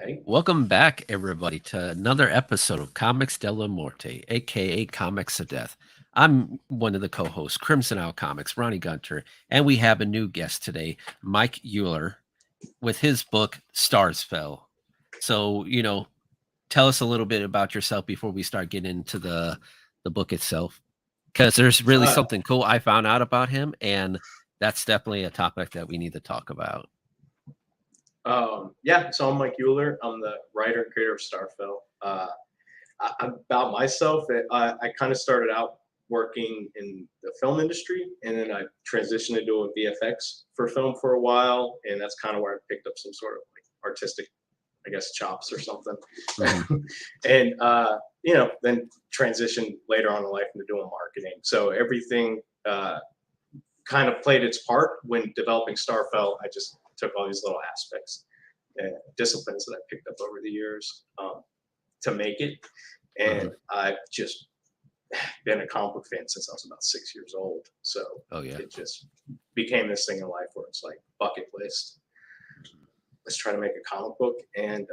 Hey. Welcome back, everybody, to another episode of Comics de la Morte, aka Comics of Death. I'm one of the co-hosts, Crimson Owl Comics, Ronnie Gunter, and we have a new guest today, Mike Uhlir, with his book Starfell. So, tell us a little bit about yourself before we start getting into the book itself, because there's really Uh, something cool I found out about him, and that's definitely a topic that we need to talk about. yeah, so I'm Mike Uhlir. I'm the writer and creator of Starfell. About myself, I kind of started out working in the film industry, and then I transitioned to doing VFX for film for a while, and that's kind of where I picked up some sort of like artistic, I guess, chops or something. Mhm. And then transitioned later on in life into doing marketing. So everything kind of played its part when developing Starfell. I just took all these little aspects and disciplines that I picked up over the years to make it. And Mhm. I've just been a comic book fan since I was about 6 years old. So Oh yeah. it just became this thing in life where it's like bucket list. Let's try to make a comic book. And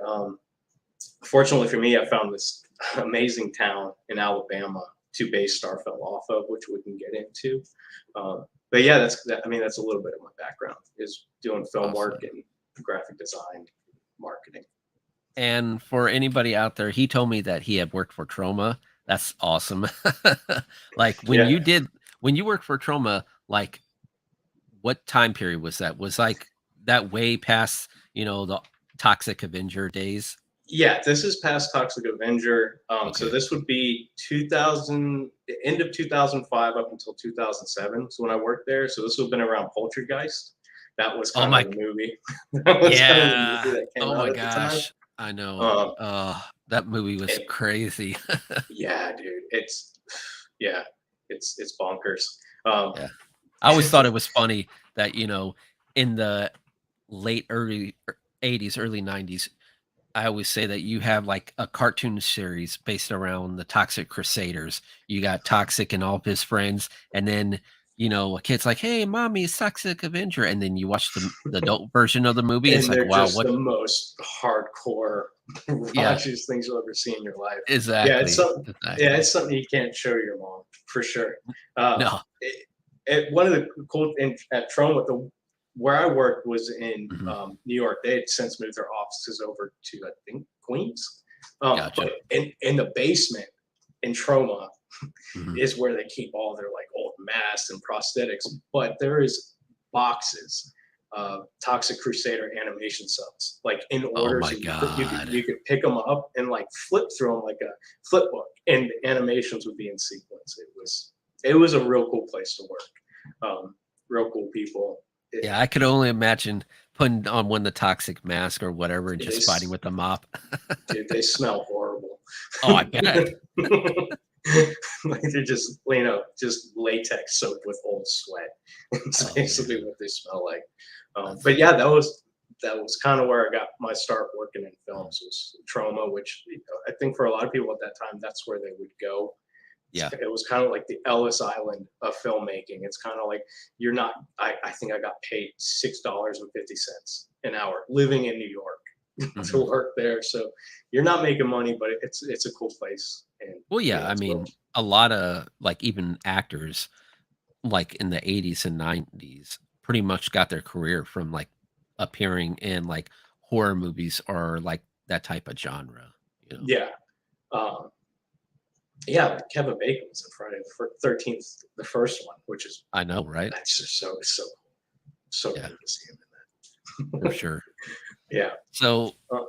fortunately for me, I found this amazing town in Alabama to base Starfell off of, which we can get into. But yeah, that's a little bit of my background is doing film work Awesome. and graphic design, marketing. And for anybody out there, he told me that he had worked for Trauma. That's awesome. Like Yeah, when you worked for Trauma, like what time period was that? Was like that way past, the Toxic Avenger days? yeah. This is past Toxic Avenger. So Okay. this would be 2000, end of 2005 up until 2007. So when I worked there, so this would have been around Poltergeist. That was Oh kind of my the movie. That was kind of the movie yeah. that came Oh out my at the time. gosh. I know. Um, That movie was and crazy. yeah, dude, yeah, it's bonkers. Um, Yeah. I always thought it was funny that, in the late early 80s, early 90s, I always say that you have like a cartoon series based around the Toxic Crusaders. You got Toxic and all of his friends, and then a kid's like, "Hey, mommy, it's Toxic Avenger," and then you watch the adult version of the movie. It's and like, they're wow, just what? the most hardcore, Yeah, raunchiest things you'll ever see in your life. Yeah, it's exactly, something. Yeah, exactly. it's something you can't show your mom for sure. Uh, No, one of the cool things at Troma, where I worked was in mhm, New York. They had since moved their offices over to I think Queens, but gotcha. in the basement in Troma Mhm. is where they keep all their like old masks and prosthetics. But there is boxes of Toxic Crusader animation subs, like in Oh order, my so god. you could pick them up and like flip through them like a flip book, and animations would be in sequence. It was a real cool place to work. Real cool people. It, Yeah, I could only imagine putting on one of the toxic mask or whatever and they just fighting with the mop. dude, they smell horrible. Oh, I bet. Like they're just just latex soaked with old sweat. It's Oh basically man, what they smell like. that's But yeah, that was kind of where I got my start working in films was Trauma, which I think for a lot of people at that time that's where they would go. yeah. It was kind of like the Ellis Island of filmmaking. It's kind of like you're not. I think I got paid $6.50 an hour living in New York to Mhm. work there. So you're not making money, but it's a cool place, and Well, yeah, I it's real. mean, a lot of like even actors like in the 80s and 90s pretty much got their career from like appearing in like horror movies or like that type of genre. Yeah. Um, yeah, like Kevin Bacon was in Friday the 13th, the first one, which is I know, right? that's just so Yeah, good to see him for in that. sure. Yeah. So Uh,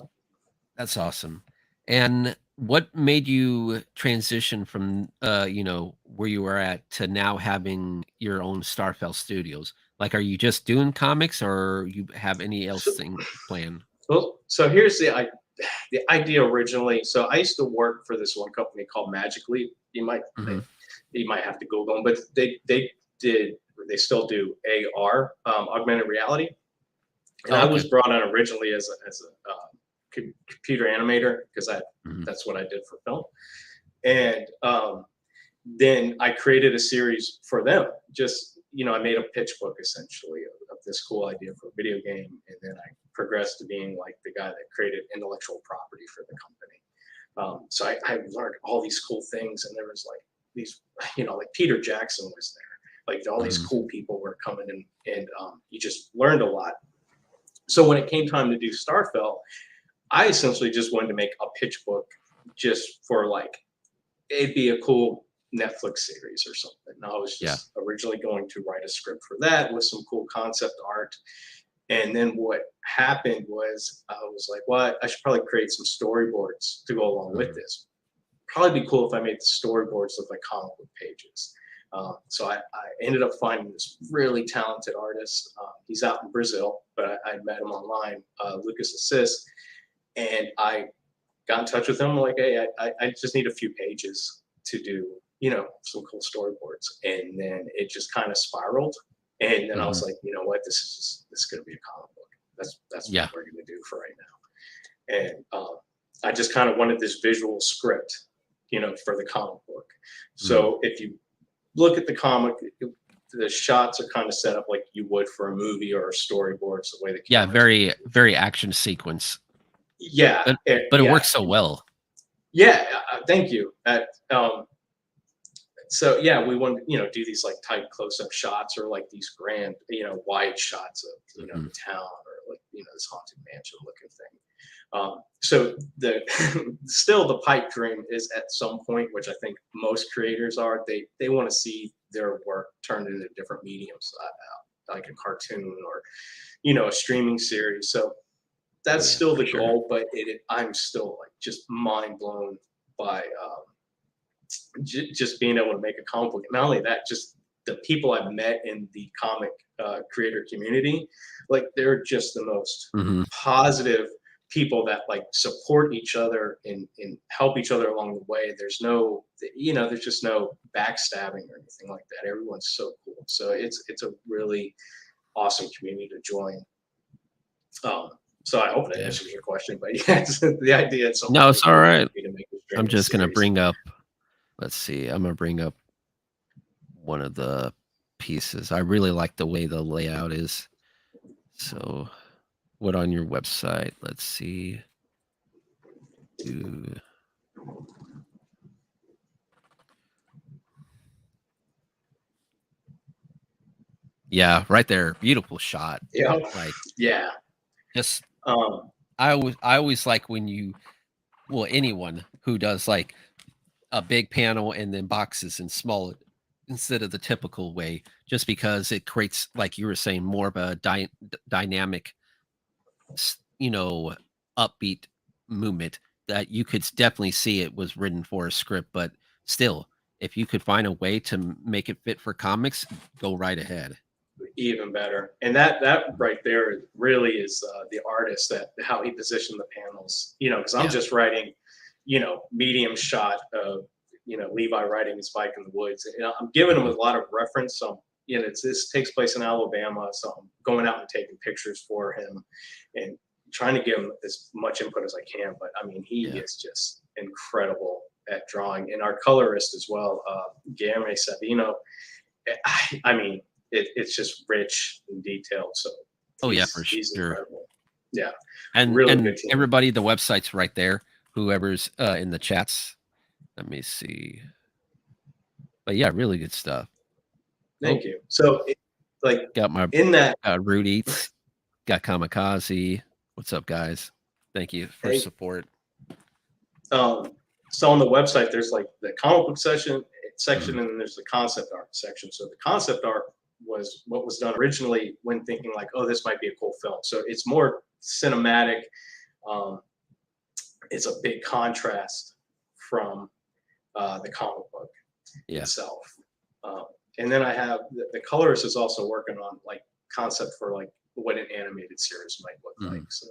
that's awesome. And what made you transition from where you were at to now having your own Starfell Studios? Like, are you just doing comics, or you have any else so, thing planned? so here's the idea originally. So I used to work for this one company called Magic Leap. Hmm. You might have to Google them, but they still do AR, augmented reality. And Oh, I okay. was brought on originally as a computer animator because Hmm. that's what I did for film. And then I created a series for them. Just I made a pitch book essentially of this cool idea for a video game, and then I progressed to being like the guy that created intellectual property for the company. So I learned all these cool things, and there was like these, like Peter Jackson was there, like all these cool people were coming in, and you just learned a lot. So when it came time to do Starfell, I essentially just wanted to make a pitch book just for like, it'd be a cool Netflix series or something. And I was just originally going to write a script for that with some cool concept art. And then what happened was I was like, well, I should probably create some storyboards to go along with this. Probably be cool if I made the storyboards look like comic book pages. So I ended up finding this really talented artist. He's out in Brazil, but I met him online, Lucas Assist. And I got in touch with him like, hey, I just need a few pages to do, some cool storyboards. And then it just kind of spiraled. And then I was like, you know what, this is going to be a comic book. That's what we're going to do for right now. And I just kind of wanted this visual script, for the comic book. So if you look at the comic, the shots are kind of set up like you would for a movie or a storyboard. The way the very, very action sequence. Yeah, but it works so well. Yeah, thank you. So yeah, we want to do these like tight close-up shots or like these grand wide shots of the town or like this haunted mansion looking thing. So still the pipe dream is at some point, which I think most creators are, they want to see their work turned into different mediums, like a cartoon or a streaming series. So that's still the goal, but I'm still like just mind blown by just being able to make a comic book. Not only that, just the people I've met in the comic creator community, like they're just the most positive people that like support each other and help each other along the way. There's no, there's just no backstabbing or anything like that. Everyone's so cool. So it's a really awesome community to join. So I hope that answers your question, but yeah, it's the idea. No, it's all right. I'm just going to bring up, let's see, I'm going to bring up one of the pieces. I really like the way the layout is. So what on your website? Let's see. Yeah, right there. Beautiful shot. Yeah. Like, yeah. Just I always like when anyone who does like a big panel and then boxes and small instead of the typical way, just because it creates, like you were saying, more of a dynamic, upbeat movement that you could definitely see it was written for a script. But still, if you could find a way to make it fit for comics, go right ahead. Even better. And that right there really is the artist, that how he positioned the panels, because I'm just writing, medium shot of, Levi riding his bike in the woods. And I'm giving him a lot of reference. So, this takes place in Alabama. So I'm going out and taking pictures for him and trying to give him as much input as I can. But I mean, he is just incredible at drawing. And our colorist as well, Guillermo Sabino, I mean, it's just rich and detailed. So for he's sure. Incredible. Yeah. And really and good team. Everybody, the website's right there. Whoever's in the chats. Let me see. But yeah, really good stuff. Thank you. So got my Root Eats, got Kamikaze. What's up, guys? Thank you for support. So on the website, there's like the comic book section, and then there's the concept art section. So the concept art was what was done originally when thinking like, oh, this might be a cool film. So it's more cinematic. It's a big contrast from the comic book itself. And then I have the colorist is also working on like concept for like what an animated series might look like. So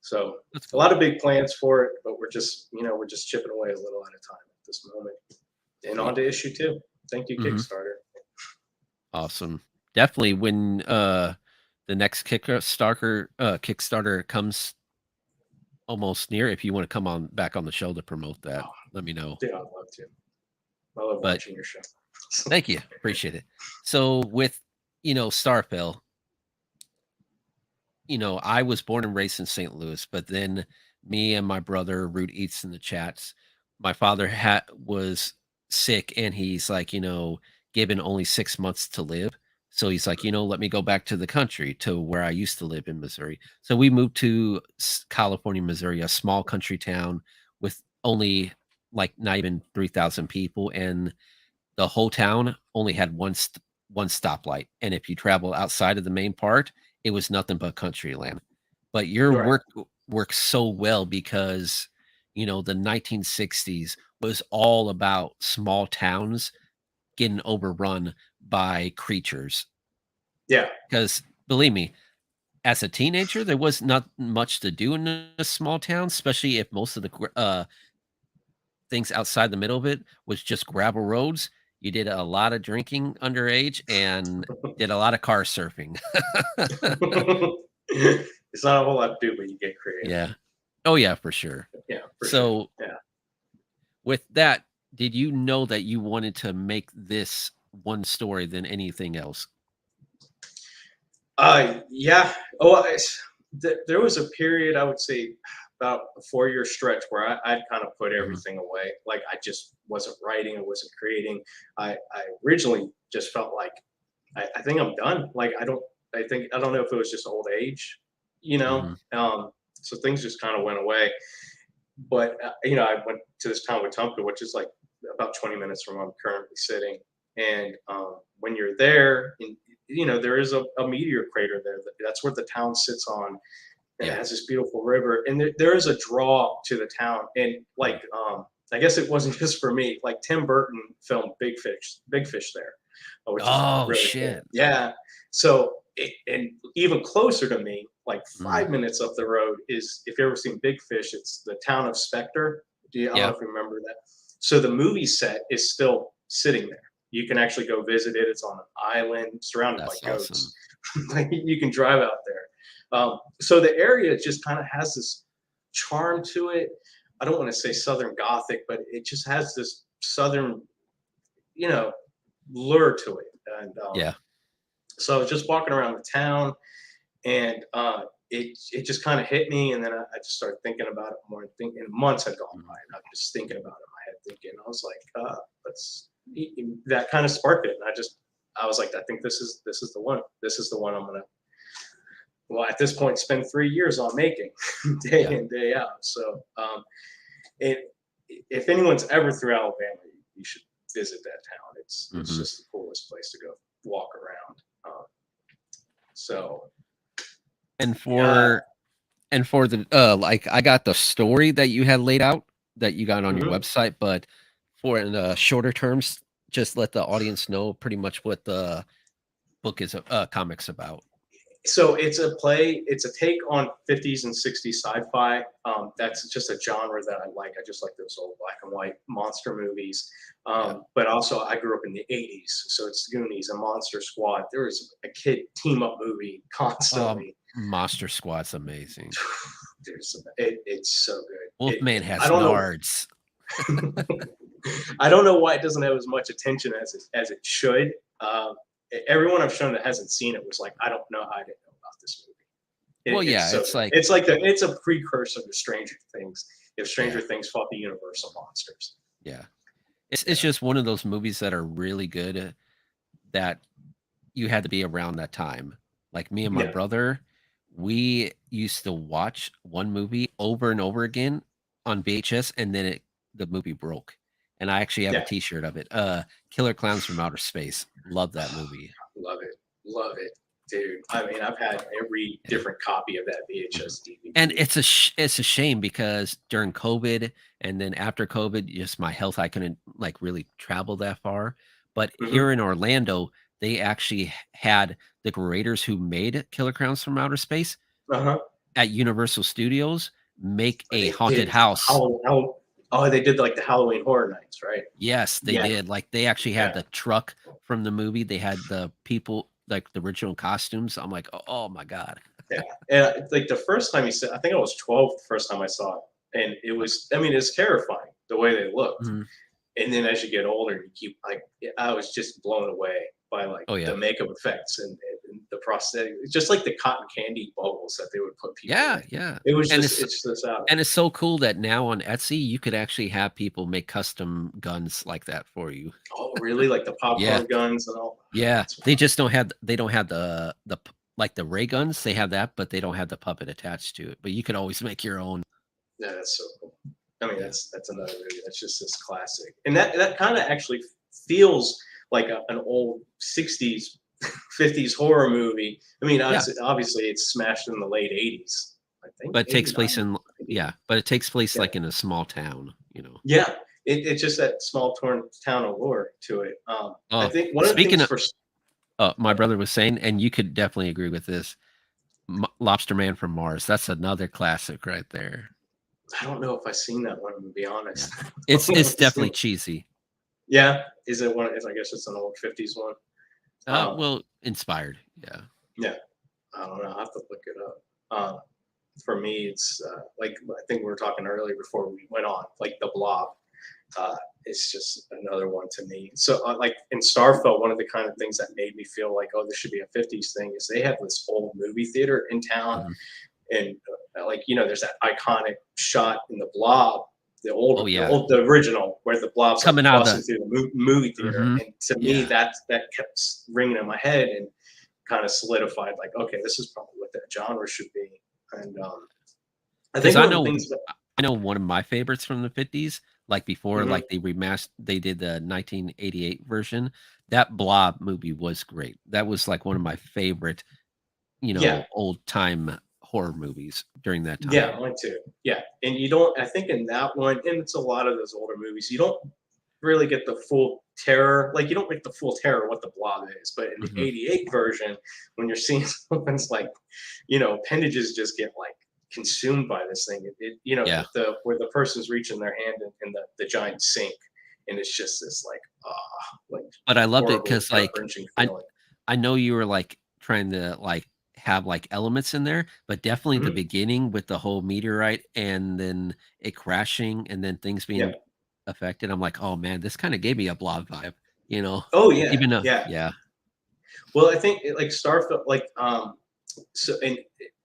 so a lot of big plans for it, but we're just chipping away a little at a time at this moment. And on to issue 2. Thank you, Kickstarter. Awesome. Definitely when the next Kickstarter comes almost near, if you want to come on back on the show to promote that, let me know. Dude, I'd love to. I love watching your show. Thank you. Appreciate it. So with, Starfell, I was born and raised in St. Louis, but then me and my brother, Root Eats in the chats, my father was sick and he's like, given only 6 months to live. So he's like, let me go back to the country to where I used to live in Missouri. So we moved to California, Missouri, a small country town with only like not even 3,000 people. And the whole town only had one stoplight, and if you travel outside of the main part, it was nothing but country land. But your Right. work works so well because the 1960s was all about small towns getting overrun by creatures. Yeah. Because believe me, as a teenager, there was not much to do in a small town, especially if most of the things outside the middle of it was just gravel roads. You did a lot of drinking underage and did a lot of car surfing. It's not a whole lot to do, but you get creative. Yeah. Oh yeah, for sure. Yeah, for sure. So Yeah. with that, did you know that you wanted to make this one story than anything else? Yeah. Oh, there was a period, I would say, about a 4 year stretch where I'd kind of put Mhm. everything away. Like I just wasn't writing, I wasn't creating. I originally just felt like I think I'm done. Like I don't know if it was just old age, you know. Mhm. So things just kind of went away. But I went to this town with Wetumpka, which is like about 20 minutes from where I'm currently sitting. And when you're there, there is a meteor crater there. That's where the town sits on, and it Yeah. has this beautiful river. And there is a draw to the town. And Mhm. like, I guess it wasn't just for me. Like Tim Burton filmed Big Fish there, which is Oh really cool. shit. Yeah. So, and even closer to me, like Mm. 5 minutes up the road, is if you ever seen Big Fish, it's the town of Spectre. I don't know Yeah. if you remember that. So the movie set is still sitting there. You can actually go visit it. It's on an island surrounded by That's awesome. goats. Like you can drive out there. So the area just kind of has this charm to it. I don't want to say Southern Gothic, but it just has this Southern, you know, lure to it. And Yeah. so I was just walking around the town, and it just kind of hit me, and then I just started thinking about it more. And thinking months had gone by, Mhm. and I was just thinking about it in my head, thinking I was like, let's that kind of sparked it, and I was like, I think this is the one. This is the one I'm gonna. Well, at this point, spend 3 years on making, day Yeah. in day out. So, it, if anyone's ever through Alabama, you should visit that town. It's Mhm. just the coolest place to go walk around. So, And yeah. for the like I got the story that you had laid out that you got on your Mhm. website, but for in shorter terms, just let the audience know pretty much what the book is comics about. So it's a play. It's a take on 50s and 60s sci-fi. That's just a genre that I like. I just like those old black and white monster movies. Yeah. But also, I grew up in the 80s, so it's Goonies and Monster Squad. There was a kid team up movie constantly. Monster Squad's amazing. It's so good. Wolfman I has don't know. nards. I don't know why it doesn't have as much attention as it should. Everyone I've shown that hasn't seen it was like, I don't know how I didn't know about this movie. Well, It's yeah, so it's good. like It's like it's a precursor to Stranger Things. If yeah, Stranger Things fought the Universal monsters. yeah. It's Yeah. just one of those movies that are really good that you had to be around that time. Like me and my Yeah. brother, we used to watch one movie over and over again on VHS, and then the movie broke. And I actually have a Yeah. T-shirt of it. Killer Clowns from Outer Space. Love that movie. Love it. Love it. Dude. I mean, I've had every Yeah. different copy of that Mhm. VHS And DVD. it's a shame because during COVID and then after COVID, just my health, I couldn't like really travel that far. But Hmm. here in Orlando, they actually had the creators who made Killer Clowns from Outer Space Uh-huh. at Universal Studios make a They haunted did house. oh, they did like the Halloween Horror Nights, right? Yes, they Yeah. did. Like they actually had Yeah. the truck from the movie. They had the people like the original costumes. I'm like, oh my god. Yeah, and like the first time you said, I think I was 12 the first time I saw it, and it was, I mean, it's terrifying the way they looked. Mhm. And then as you get older, you keep like, I was just blown away by like Oh the yeah. makeup effects and the prosthetic, just like the cotton candy bubbles that they would put people Yeah, in. yeah. It was And just it's just out. and it's so cool that now on Etsy you could actually have people make custom guns like that for you. Oh, really? Like the Yeah. popcorn guns and all. Yeah. That's They wild. just don't have like the ray guns. They have that, but they don't have the puppet attached to it. But you could always make your own. Yeah, that's so cool. I mean, Yeah. that's another movie. That's just this classic, and that kind of actually feels like an old '60s, '50s horror movie. I mean, Yeah. obviously it's smashed in the late '80s. I think But it takes place 89. in yeah, but it takes place Yeah, like in a small town, you know. yeah. It's just that small town allure to it. I Oh, think one of the speaking things of for my brother was saying, and you could definitely agree with this, Lobster Man from Mars. That's another classic right there. I don't know if I've seen that one, to be Yeah. honest. It's definitely cheesy. Yeah, is it one? I guess it's an old '50s one. Well, inspired. Yeah. Yeah, I don't know. I will have to look it up. For me, it's like I think we were talking earlier before we went on, like the Blob. It's just another one to me. So, like in Starfell, one of the kind of things that made me feel like, oh, this should be a '50s thing is they have this old movie theater in town, Mhm. and like there's that iconic shot in the Blob, Oh yeah. the original where the Blob's like Coming out of busting the through the movie theater, Mhm. and to me Yeah. that kept ringing in my head and kind of solidified like, okay, this is probably what that genre should be. And I Because think one of the things that I know one of my favorites from the 50s, like before mhm, like they did the 1988 version. That Blob movie was great. That was like one of my favorite, yeah, old time horror movies during that yeah, time. mine too. Yeah, and you don't. I think in that one, and it's a lot of those older movies, you don't really get the full terror. Like you don't get the full terror of what the Blob is. But in the Mhm. '88 version, when you're seeing someone's like, appendages just get like consumed by this thing. Yeah. The where the person's reaching their hand in the giant sink, and it's just this like like But I loved it horrible because gut like wrenching I feeling. I know you were like trying to like have like elements in there, but definitely the Mhm. beginning with the whole meteorite and then it crashing and then things Yeah. being affected. I'm like, oh man, this kind of gave me a Blob vibe, you know, Oh yeah. even though, Yeah. yeah. Well, I think like Starfield, like so in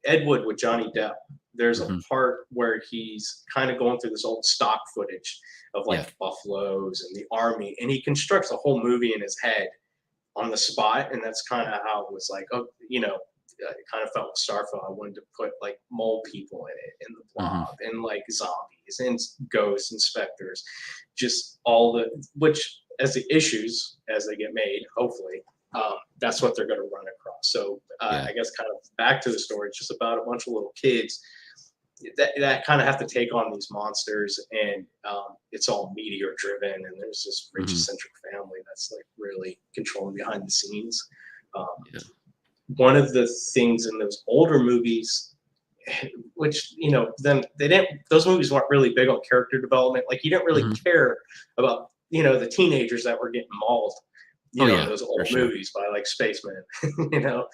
Ed Wood with Johnny Depp, there's a Hmm. part where he's kind of going through this old stock footage of Yeah. like buffaloes and the army, and he constructs a whole movie in his head on the spot, and that's kind of how it was like, oh, it kind of felt with Starfield. I wanted to put like mole people in it, and the Hmm. Blob, and like zombies, and ghosts, and specters, just all the which as the issues as they get made, hopefully, that's what they're going to run across. So Yeah. I guess kind of back to the story, it's just about a bunch of little kids that kind of have to take on these monsters, and it's all meteor driven, and there's this rich Hmm. eccentric family that's like really controlling behind the scenes. Um, Yeah. one of the things in those older movies, which then they didn't, those movies weren't really big on character development. Like you didn't really Hmm. care about the teenagers that were getting mauled, Oh in yeah, those for old sure. movies by like spacemen. you know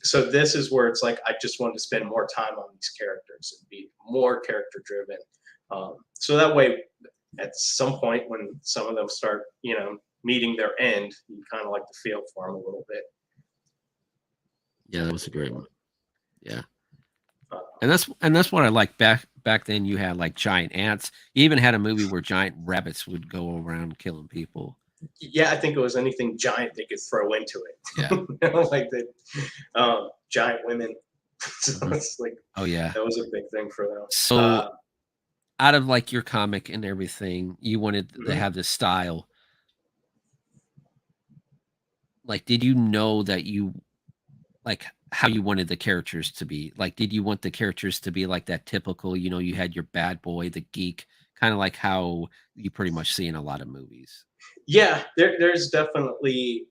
so this is where it's like I just wanted to spend more time on these characters and be more character driven, so that way at some point when some of them start meeting their end, you kind of like to feel for them a little bit. Yeah, that was a great one. Yeah. uh, And that's what I like back then. You had like giant ants. You even had a movie where giant rabbits would go around killing people. yeah, I think it was anything giant they could throw into Yeah. it. Like the giant women. So Mhm. it's like Oh yeah. that was a big thing for them. So out of like your comic and everything, you wanted to Mhm. have this style. Like, did you know that you like how you wanted the characters to be? Like, did you want the characters to be like that typical, you had your bad boy, the geek, kind of like how you pretty much see in a lot of movies? Yeah, there's definitely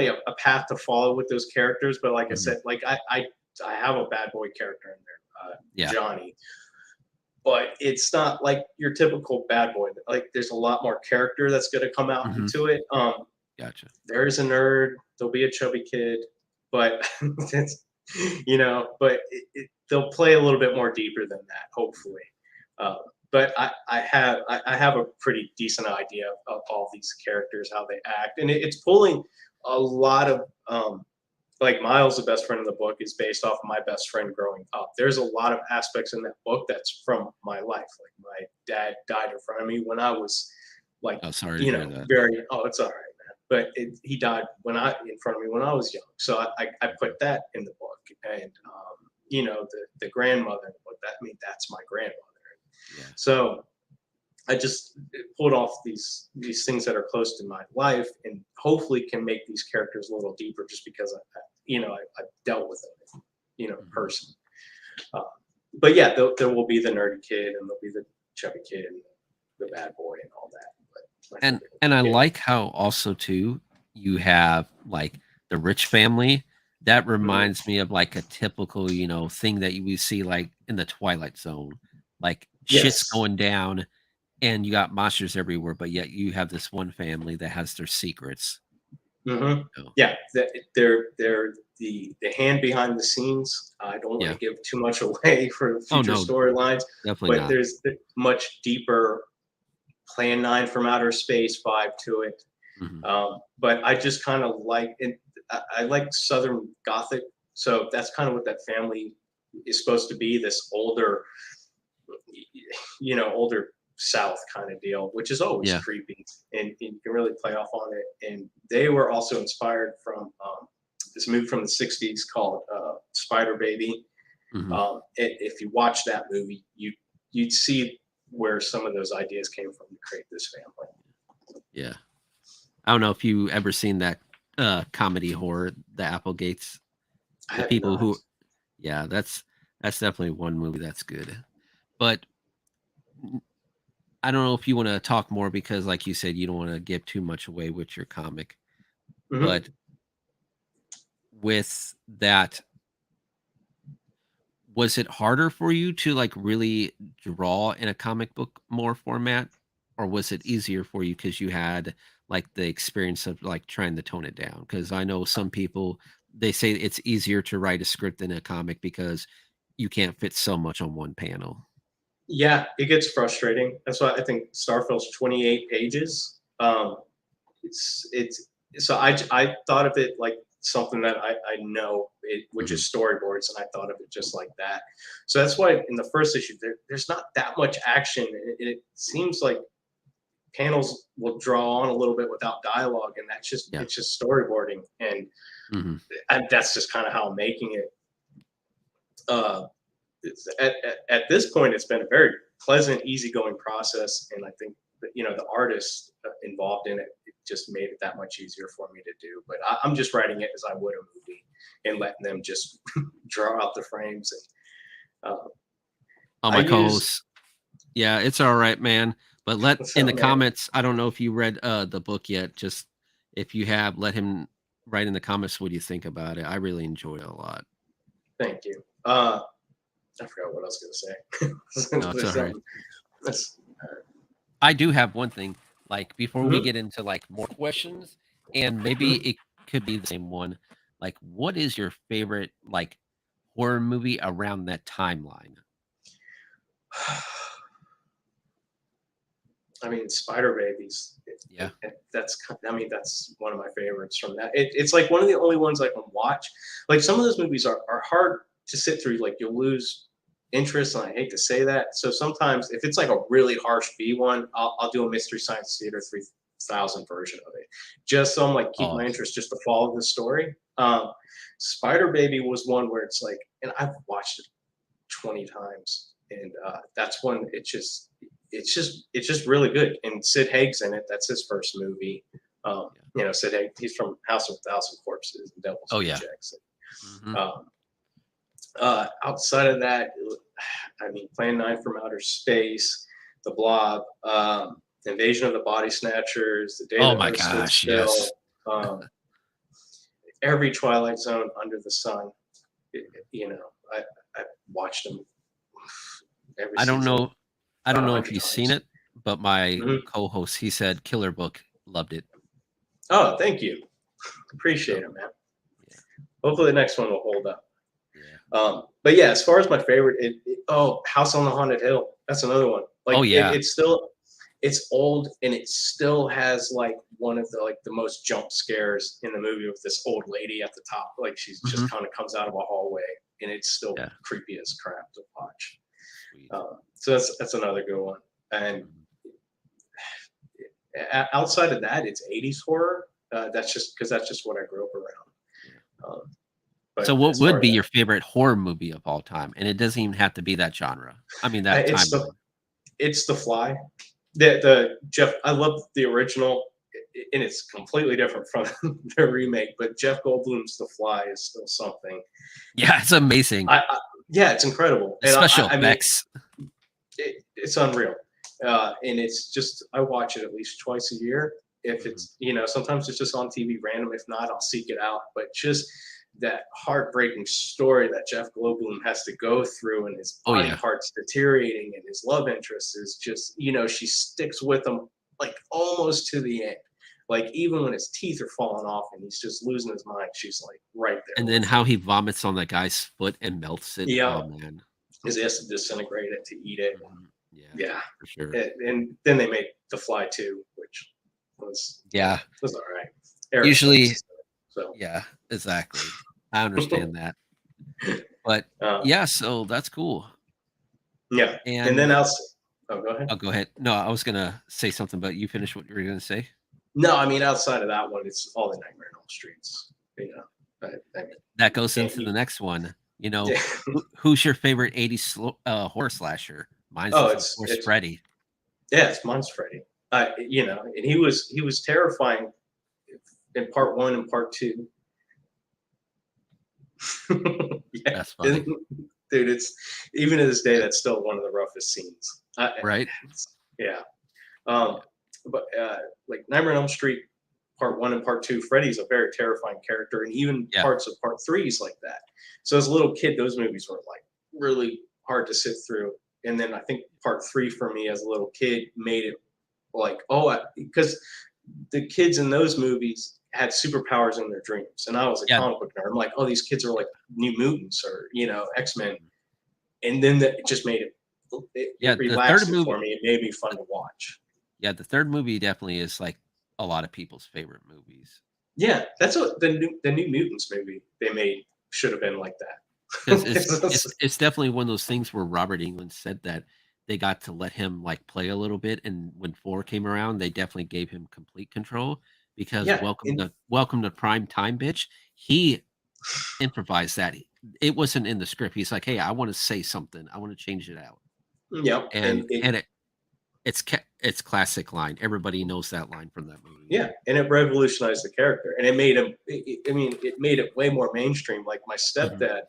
a path to follow with those characters, but like I Mhm. said, like I have a bad boy character in there, Yeah. Johnny, but it's not like your typical bad boy. Like there's a lot more character that's going to come out Mhm. into it. Gotcha. There's a nerd, there'll be a chubby kid, but it's, but they'll play a little bit more deeper than that, hopefully. Uh, but I have a pretty decent idea of all these characters, how they act, and it's pulling a lot of like Miles, the best friend in the book, is based off of my best friend growing up. There's a lot of aspects in that book that's from my life. Like my dad died in front of me when I was like, Oh, sorry to hear that. very, oh, it's all right, man. But he died in front of me when I was young. So I put that in the book. And, the grandmother, that's my grandmother. Yeah. So I just pulled off these things that are close to my life, and hopefully can make these characters a little deeper, just because I've dealt with them, person. But yeah, there will be the nerdy kid, and there'll be the chubby kid, and the bad boy, and all that. But And I like how also too you have like the rich family. That reminds me of like a typical, thing that you would see like in the Twilight Zone. Like shit's yes, going down and you got monsters everywhere, but yet you have this one family that has their secrets. hmm You know? yeah, they're the hand behind the scenes. I don't want Yeah. to give too much away for Oh future no, storylines, definitely but not. there's the much deeper Plan 9 from outer space vibe to it. Mhm. But I just kind of like it. I like Southern Gothic, so that's kind of what that family is supposed to be. This older, older South kind of deal, which is always Yeah. creepy, and you can really play off on it. And they were also inspired from this movie from the '60s called Spider Baby. Mhm. If you watch that movie, you'd see where some of those ideas came from to create this family. Yeah. I don't know if you ever seen that comedy horror, The Applegates. I The have people not. who yeah, that's definitely one movie that's good. But I don't know if you want to talk more because like you said you don't want to give too much away with your comic. hmm But with that, was it harder for you to like really draw in a comic book more format, or was it easier for you because you had like the experience of like trying to tone it down? Because I know some people they say it's easier to write a script in a comic because you can't fit so much on one panel. Yeah, it gets frustrating. That's why I think Starfell's 28 pages. It's so I thought of it like something that I know it, which Mhm. is storyboards, and I thought of it just like that. So that's why in the first issue there's not that much action. It seems like panels will draw on a little bit without dialogue, and Yeah. it's just storyboarding, and Hmm. that's just kind of how I'm making it. Uh, at this point, it's been a very pleasant, easygoing process, and I think that, the artists involved in it, it just made it that much easier for me to do. But I'm just writing it as I would a movie and letting them just draw out the frames. And Oh, I my use co-host. Yeah, it's all right, man. But let in so the man, comments. I don't know if you read the book yet. Just if you have, let him write in the comments what you think about it. I really enjoyed it a lot. thank you. I forgot what I was going to say. No, it's There's all right. something. That's, I do have one thing. Like before we Mhm. get into like more questions, and maybe Mhm. it could be the same one. Like, what is your favorite like horror movie around that timeline? I mean, Spider Babies. Yeah. That's one of my favorites from that. It's like one of the only ones I can watch. Like some of those movies are hard to sit through. Like you'll lose interest, and I hate to say that. So sometimes if it's like a really harsh B one, I'll do a Mystery Science Theater 3000 version of it, just so I'm like keep Oh, my interest just to follow the story. Spider Baby was one where it's like, and I've watched it 20 times, and that's one. It's just really good. And Sid Haig's in it. That's his first movie. yeah. Sid Haig. He's from House of a Thousand Corpses and Devil's Oh yeah. Rejects. Hmm. Um, Outside of that, I mean, Plan 9 from Outer Space, The Blob, Invasion of the Body Snatchers, The Day Oh the my Earth Stood gosh, Still, yes. um, every Twilight Zone under the sun. It- you know, I watched them every I don't season know. I about don't a know if hundred you've seen times. it, but my Mhm. co-host he said Killer Book loved it. Oh, thank you. Appreciate So it, man. yeah, Hopefully the next one will hold up. yeah. But yeah, as far as my favorite, oh, House on the Haunted Hill. That's another one. Like Oh yeah. it's old and it still has like one of the most jump scares in the movie with this old lady at the top. Like she's Mhm. just kind of comes out of a hallway and it's still Yeah. creepy as crap to watch. Sweet. So that's another good one. And Mhm. outside of that, it's 80s horror. That's just because that's just what I grew up Yeah. around. So But what as far would as be your favorite horror movie of all time? And it doesn't even have to be that genre. I mean that timeline. it's The Fly. The Jeff, I love the original, and it's completely different from the remake. But Jeff Goldblum's The Fly is still something. Yeah, it's amazing. Yeah, it's incredible, The and special I mean, effects. it's unreal. And it's just I watch it at least twice a year. If Mhm. it's sometimes it's just on TV random. If not, I'll seek it out. But just that heartbreaking story that Jeff Goldblum has to go through, and his Oh body yeah. parts deteriorating, and his love interest is just she sticks with him like almost to the end. Like even when his teeth are falling off and he's just losing his mind, she's like right there And then with him. how he vomits on that guy's foot and melts it. Yeah, Oh man. because he has to disintegrate it to eat it. Mhm. Yeah, Yeah, for sure. and then they made The Fly 2, which was Yeah. was all right. Eric Usually, Stokes, so yeah, exactly. I understand that. But uh, yeah, so that's cool. yeah, and then And else. Oh, go ahead. I'll go ahead. No, I was gonna say something, but you finish what you were gonna say. No, I mean outside of that one, it's all the Nightmare on Elm Streets. I mean, That you goes can't. into the next one. Yeah. Who's your favorite 80s horror slasher? Mine's Oh, is, of course, it's Freddy. yeah, it's Mine's Freddy. And he was terrifying in part one and part two. Yeah, That's funny. dude, it's even to this day that's still one of the roughest scenes. Right? Yeah. Yeah. Um, but like Nightmare on Elm Street Part One and Part Two, Freddy's a very terrifying character, and even Yeah. parts of Part Three is like that. So as a little kid, those movies were like really hard to sit through. And then I think Part Three for me as a little kid made it like because the kids in those movies had superpowers in their dreams, and I was a Yeah. comic book nerd. I'm like, oh, these kids are like New Mutants or X-Men, and then it just made Yeah, it the third relaxed it for movie. me. It made me fun to watch. Yeah, the third movie definitely is like a lot of people's favorite movies. Yeah, that's what the New Mutants movie they made should have been like Because it's that. it's it's definitely one of those things where Robert England said that they got to let him like play a little bit, and when 4 came around, they definitely gave him complete control because Yeah, Welcome to Prime Time, bitch. He improvised that. It wasn't in the script. He's like, "Hey, I want to say something. I want to change it out." yeah, And it's classic line. Everybody knows that line from that movie. and it revolutionized the character, and it made him. I mean, it made it way more mainstream. Like my Mhm. stepdad,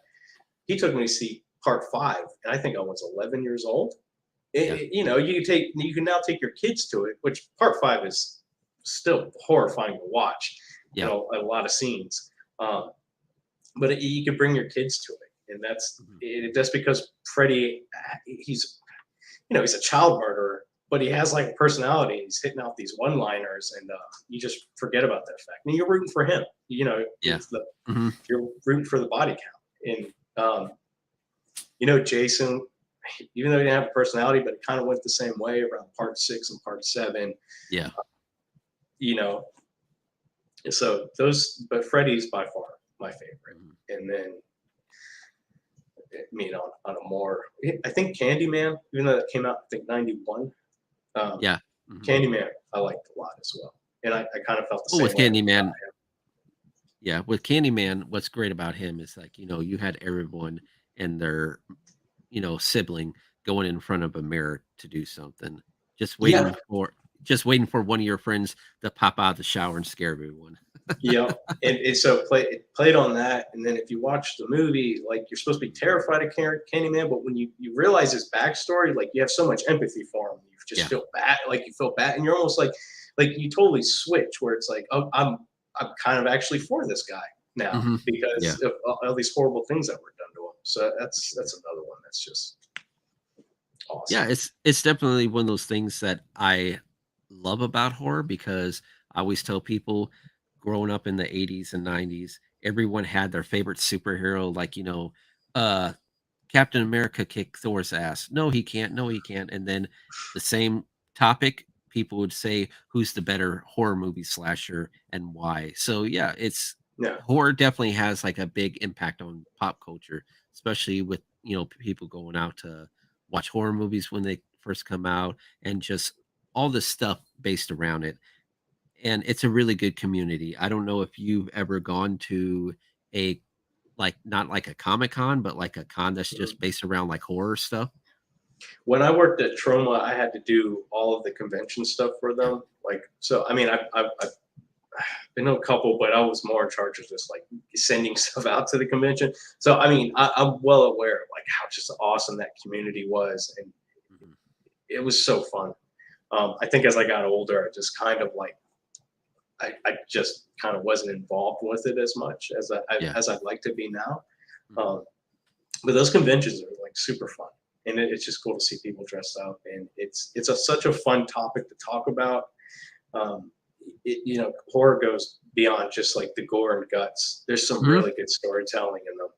he took me to see Part Five, and I think I was 11 years old. Yeah. You can now take your kids to it, which Part Five is still horrifying to watch. Yeah. A lot of scenes, but you could bring your kids to it, and Mhm. that's because Freddy, he's a child murderer, but he has like a personality. He's hitting out these one-liners, and you just forget about that fact. And you're rooting for him. Yeah. It's the Mhm. you're rooting for the body count. And Jason, even though he didn't have a personality, but it kind of went the same way around Part Six and Part Seven. Yeah. You know, but Freddy's by far my favorite. Mhm. And then I mean, on a more, I think Candyman, even though that came out, I think 91. Yeah. Mhm. Candyman, I liked a lot as well, and I kind of felt the Well, same with way. Candyman, yeah, with Candyman, what's great about him is like, you had everyone and their, sibling going in front of a mirror to do something, just Yeah, waiting for one of your friends to pop out of the shower and scare everyone. yeah, and so it played on that, and then if you watch the movie, like you're supposed to be terrified of Candyman, but when you realize his backstory, like you have so much empathy for him, you just Yeah. feel bad, like you feel bad, and you're almost like you totally switch where it's like, oh, I'm kind of actually for this guy now Hmm. Yeah. because of all these horrible things that were done to him. So that's another one that's just Yeah, awesome. it's definitely one of those things that I love about horror because I always tell people growing up in the 80s and 90s, everyone had their favorite superhero, like, uh Captain America kick Thor's ass? No, he can't. No, he can't. And then the same topic, people would say, who's the better horror movie slasher and why? So yeah, it's Yeah. horror definitely has like a big impact on pop culture, especially with people going out to watch horror movies when they first come out, and just all the stuff based around it. And it's a really good community. I don't know if you've ever gone to a like not like a Comic Con, but like a con that's Mhm. just based around like horror stuff. When I worked at Troma, I had to do all of the convention stuff for Yeah. them. Like, so, I mean, I've been to a couple, but I was more in charge of just like sending stuff out to the convention. So, I mean, I'm well aware of like how just awesome that community was, and Mhm. it was so fun. I think as I got older, I just kind of like I just kind of wasn't involved with it as much as Yeah. as I'd like to be now. Mhm. Um, but those conventions are like super fun, and it's just cool to see people dressed up, and it's such a fun topic to talk about. Um, horror goes beyond just like the gore and guts. There's some Mhm. really good storytelling in them,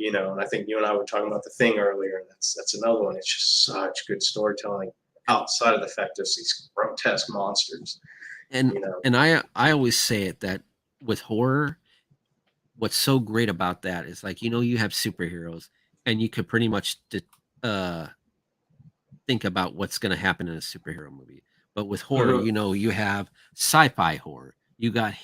and I think you and I were talking about the Thing earlier, and that's another one. It's just such good storytelling And outside of the fact of these grotesque monsters. and You know, and I always say it that with horror, what's so great about that is like you have superheroes, and you could pretty much uh think about what's going to happen in a superhero movie. But with horror, hmm you have sci-fi horror, you got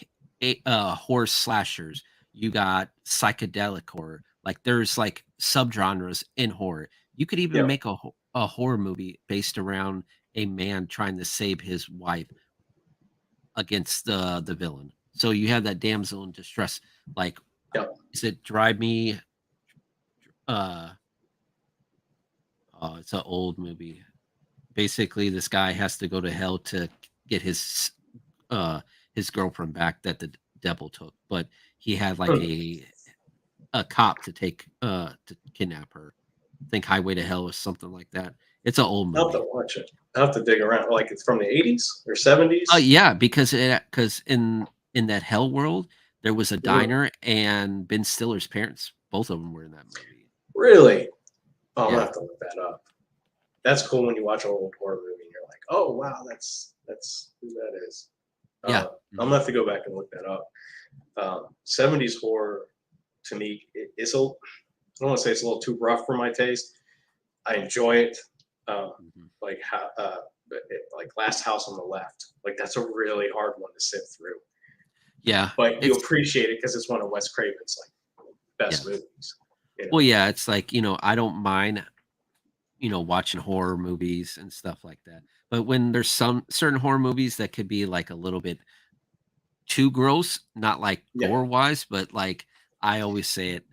horror slashers, you got psychedelic horror. Like there's like subgenres in horror. You could even yeah, make a horror movie based around a man trying to save his wife against the villain. So you have that damsel in distress. Like, yeah. is it Drive Me? Uh, oh, it's an old movie. Basically, this guy has to go to hell to get uh his girlfriend back that the devil took, but he had like Hmm. a cop to kidnap her. I think Highway to Hell or something like that. It's an old I'll have to movie. watch it. I'll have to dig around. Like it's from the 80s or 70s. Yeah, because in that hell world there was a Mhm. diner, and Ben Stiller's parents, both of them were in that movie. Really? Oh, I'm gonna Yeah, have to look that up. That's cool when you watch an old horror movie and you're like, oh wow, that's who that is. yeah. I'm Mhm. gonna have to go back and look that up. 70s horror to me, it's a. I don't want to say it's a little too rough for my taste. I enjoy it. Um, Mhm. like how, like Last House on the Left. Like that's a really hard one to sit through, Yeah, but you it's appreciate it because it's one of Wes Craven's like yeah. best movies. You Well, know. yeah, it's like, I don't mind watching horror movies and stuff like that. But when there's some certain horror movies that could be like a little bit too gross, not like Yeah. gore wise, but like I always say it,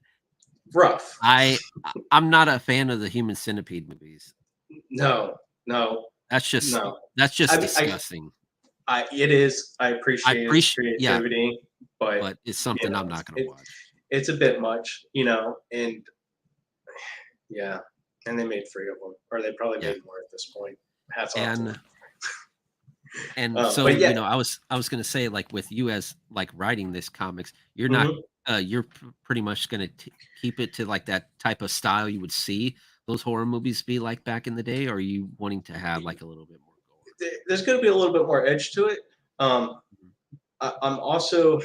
Rough. I'm not a fan of the Human Centipede movies. No, no, That's just no. that's I just mean, disgusting. it is. I I appreciate its appreciate yeah, creativity, but but it's something I'm not going to it, watch. it's a bit much, and yeah, and they made 3 of them, or they probably Yeah. made more at this point. Hats off to them. And so, But yeah, I was gonna say, like with you as like writing this comics, you're not mhm. pretty much gonna keep it to like that type of style you would see those horror movies be like back in the day, or are you wanting to have like a little bit more gore? There's going to be a little bit more edge to it. Um, Mhm. I'm also,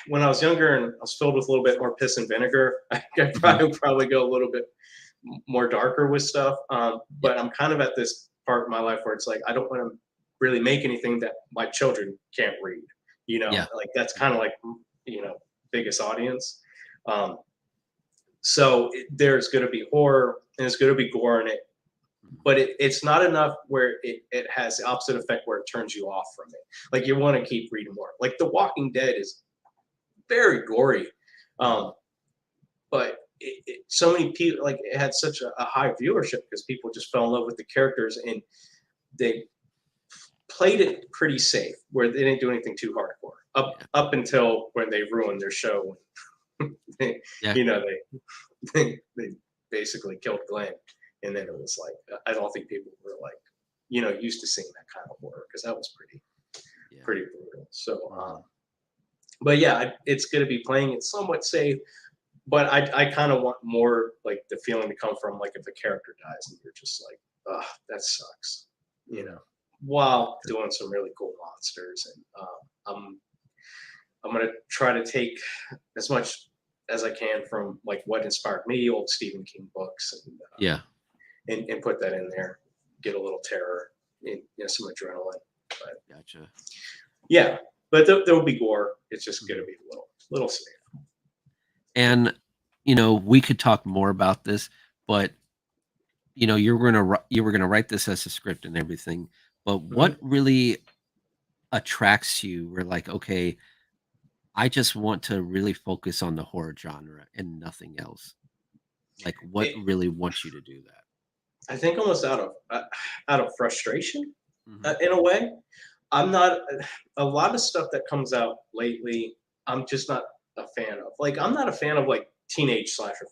when I was younger and I was filled with a little bit more piss and vinegar, I could Mhm. probably go a little bit more darker with stuff. Yeah. But I'm kind of at this part of my life where it's like I don't want to really make anything that my children can't read. Yeah. Like that's kind Mhm. of like biggest audience. Um, so there's going to be horror and there's going to be gore in it, Mhm. but it's not enough where it has the opposite effect where it turns you off from it. Like you want to keep reading more. Like The Walking Dead is very gory, Mhm. um, but so many people like it had such a high viewership because people just fell in love with the characters and they played it pretty safe where they didn't do anything too hardcore Yeah. up until when they ruined their show. they, Yeah. you know, they basically killed Glenn, and then it was like I don't think people were like used to seeing that kind of horror because that was Yeah. pretty brutal. So, Mhm. but yeah, it's going to be playing it somewhat safe, but I kind of want more like the feeling to come from like if a character dies and you're just like, oh, that sucks, you know, while doing some really cool monsters. And I'm gonna try to take as much as I can from like what inspired me, old Stephen King books, Yeah. And put that in there, get a little terror, and, you know, some adrenaline. But Gotcha. yeah, but there will be gore. It's just gonna be a little safe. And you know, we could talk more about this, but you know, you were gonna write this as a script and everything. But Mhm. what really attracts you? We're like, okay, I just want to really focus on the horror genre and nothing else. Like, what It, really wants you to do that? I think almost out of frustration, Hmm. in a way. I'm not a lot of stuff that comes out lately. I'm just not a fan of. Like, I'm not a fan of like teenage slasher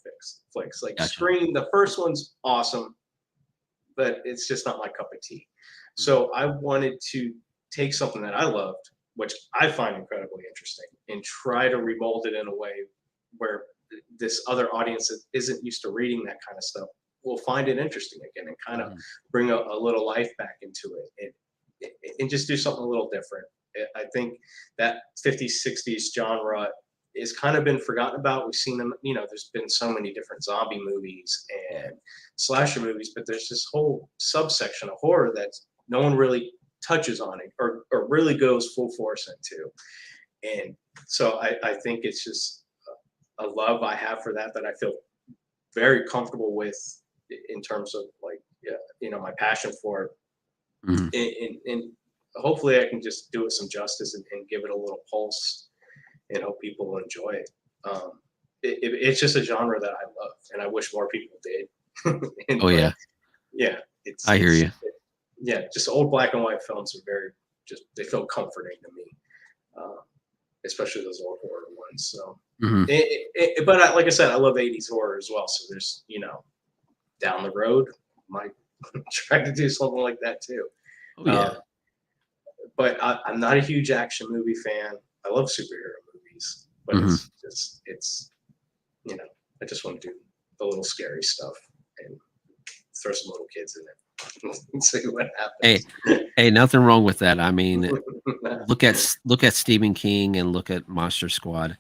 flicks. Like Gotcha. Scream, the first one's awesome, but it's just not my cup of tea. Hmm. So I wanted to take something that I loved, which I find incredibly interesting, and try to remold it in a way where this other audience that isn't used to reading that kind of stuff will find it interesting again and kind of Hmm. bring a little life back into it and just do something a little different. I think that 50s, 60s genre is kind of been forgotten about. We've seen them, you know, there's been so many different zombie movies Yeah. and slasher movies, but there's this whole subsection of horror that no one really touches on it or really goes full force into. And so I think it's just a love I have for that I feel very comfortable with in terms of like, yeah, you know, my passion for it. Hmm. And hopefully I can just do it some justice and give it a little pulse and hope people will enjoy it. It's just a genre that I love and I wish more people did. and, Oh but yeah, yeah, I hear you. yeah, just old black and white films are very just they feel comforting to me, uh, especially those old horror ones. So, Hmm. but like I said, I love '80s horror as well. So there's you know down the road might try to do something like that too. Oh yeah. Um, but I'm not a huge action movie fan. I love superhero movies, but Hmm. it's you know I just want to do the little scary stuff and throw some little kids in it and see what Hey, happens. hey, nothing wrong with that. I mean, look at Stephen King and look at Monster Squad.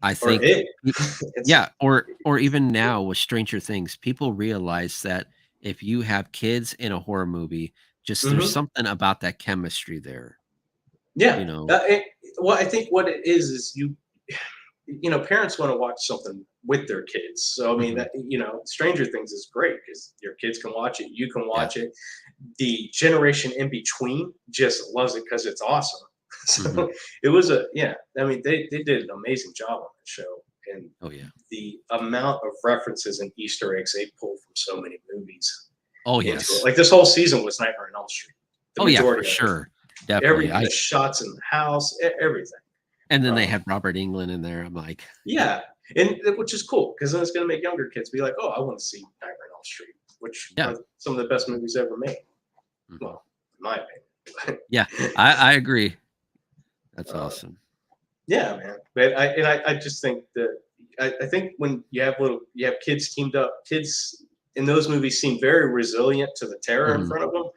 I or think, it. It's yeah, or even now with Stranger Things, people realize that if you have kids in a horror movie, just there's mhm. something about that chemistry there, Yeah. you know. Well, I think what it is you know, parents want to watch something with their kids. So I mean Mhm. that you know, Stranger Things is great because your kids can watch it, you can Yeah. watch it. The generation in between just loves it because it's awesome. Mhm. So it was a yeah. I mean, they did an amazing job on the show, and Oh yeah. the amount of references and Easter eggs they pulled from so many movies Oh into it. yes. Like this whole season was Nightmare on Elm Street. The Oh yeah, for majority of it, sure. Definitely. the shots in the house, everything. And then they Um, had Robert England in there. I'm like, Yeah, and which is cool because then it's going to make younger kids be like, "Oh, I want to see Nightmare on Elm Street," which yeah. are some of the best movies ever made. Mhm. Well, in my opinion. Yeah, I agree. That's uh, awesome. yeah, man. But I just think that I think when you have kids teamed up, kids in those movies seem very resilient to the terror in Mhm. front of them.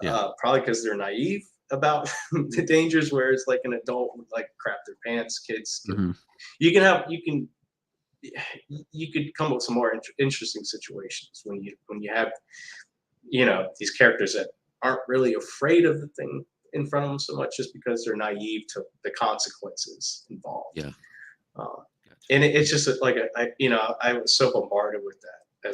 Yeah. Probably because they're naive about the dangers, whereas like an adult would like crap their pants. Kids can Mhm. you can you could come up with some more interesting situations when you have you know these characters that aren't really afraid of the thing in front of them so much just because they're naive to the consequences involved. Yeah. um, Gotcha. and it's just like you know I was so bombarded with that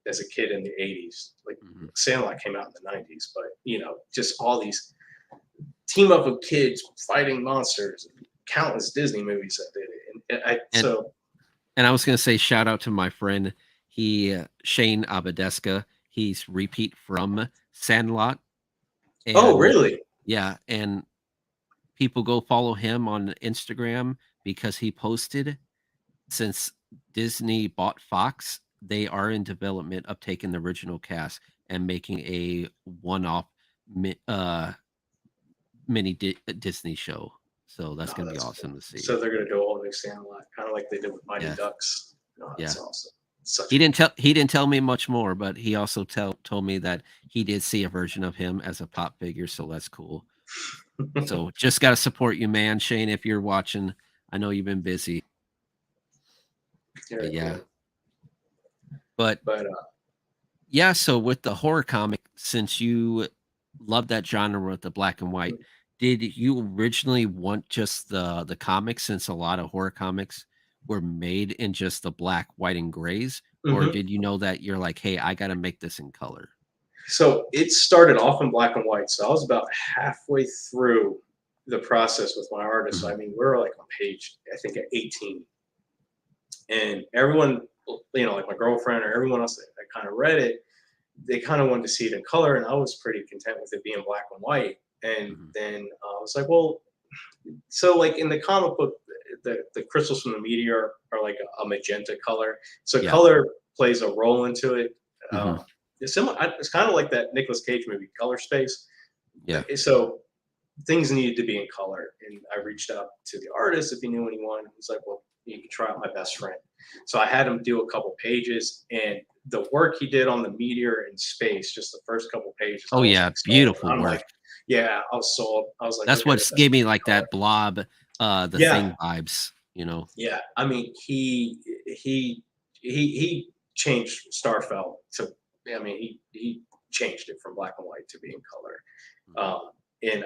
as a kid in the 80s. Like Mhm. Sandlot came out in the 90s, but you know just all these team up of kids fighting monsters and countless Disney movies that did it and I And so And I was gonna say shout out to my friend, Shane Abadeska. He's repeat from Sandlot, oh and really. yeah, and people go follow him on Instagram because he posted since Disney bought Fox, they are in development of taking the original cast and making a one-off mini Disney show. So that's Oh, going to be that's awesome cool. to see. So they're gonna do a whole new Sandlot, kind of like they did with Mighty Yeah. Ducks. Oh, Yeah. that's awesome. Such He didn't tell me much more, but he also told me that he did see a version of him as a pop figure, so that's cool. So just got to support you, man. Shane, if you're watching, I know you've been busy. Very But yeah. cool. But But yeah, so with the horror comic, since you love that genre with the black and white, did you originally want just the comics, since a lot of horror comics were made in just the black, white, and grays? Or mhm. did you know that you're like, hey, I gotta make this in color? So it started off in black and white. So I was about halfway through the process with my artist. So Mhm. I mean, we're like on page, I think at 18, and everyone, like my girlfriend or everyone else that kind of read it, they kind of wanted to see it in color, and I was pretty content with it being black and white. And Mhm. then I was like, well, so like in the comic book, the crystals from the meteor are like a magenta color. So Yeah. color plays a role into it. Mhm. It's similar. It's kind of like that Nicolas Cage movie, Color Space. Yeah. So things needed to be in color, and I reached out to the artist if he knew anyone. He's like, "Well, you can try out my best friend." So I had him do a couple pages, and the work he did on the meteor in space, just the first couple pages, I Oh was yeah, like sold. beautiful I'm work. like, yeah, I was sold. I was like, That's okay, what that's gave me like color. that blob, the Yeah, thing vibes, you know. yeah. I mean, he changed Starfell to. I mean, he changed it from black and white to being color. Mhm. And